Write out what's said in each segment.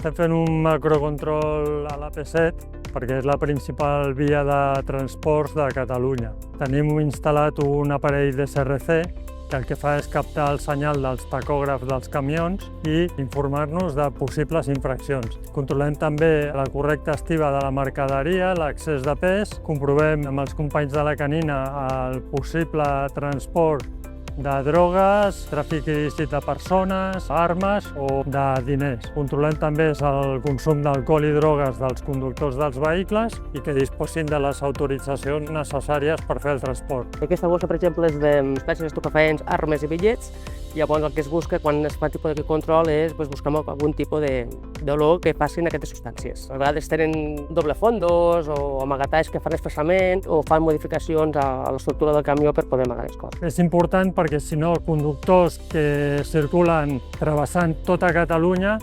Estem fent un macrocontrol a l'AP7 perquè és la principal via de transports de Catalunya. Tenim instal·lat un aparell de CRC que el que fa és captar el senyal dels tacògrafs dels camions i informar-nos de possibles infraccions. Controlem també la correcta estiva de la mercaderia, l'accés de pes, comprovem amb els companys de la canina el possible transport de drogues, tràfic il·lícit de persones, armes o de diners. Controlem també el consum d'alcohol i drogues dels conductors dels vehicles i que disposin de les autoritzacions necessàries per fer el transport. Aquesta bossa, per exemple, és d'espècies estupefaents, armes i bitllets. Llavors el que es busca quan es fa tipus de control és buscar algun tipus d'olor que facin aquestes substàncies. A vegades tenen doble fondos o amagatalls que fan expressament o fan modificacions a l'estructura del camió per poder amagar les coses. És important perquè si no conductors que circulen travessant tota Catalunya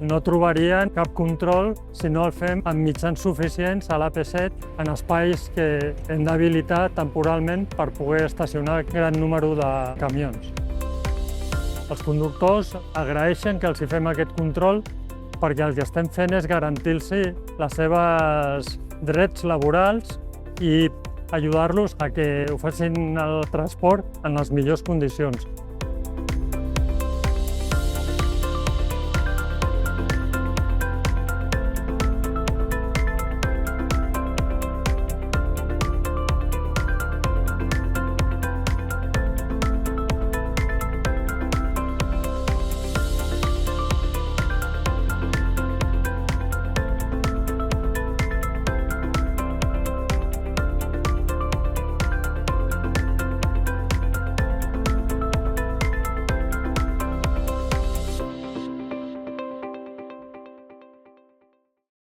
no trobarien cap control si no el fem amb mitjans suficients a l'AP7 en espais que hem d'habilitar temporalment per poder estacionar gran número de camions. Els conductors agraeixen que els hi fem aquest control perquè el que estem fent és garantir-los les seves drets laborals i ajudar-los a que ho facin el transport en les millors condicions.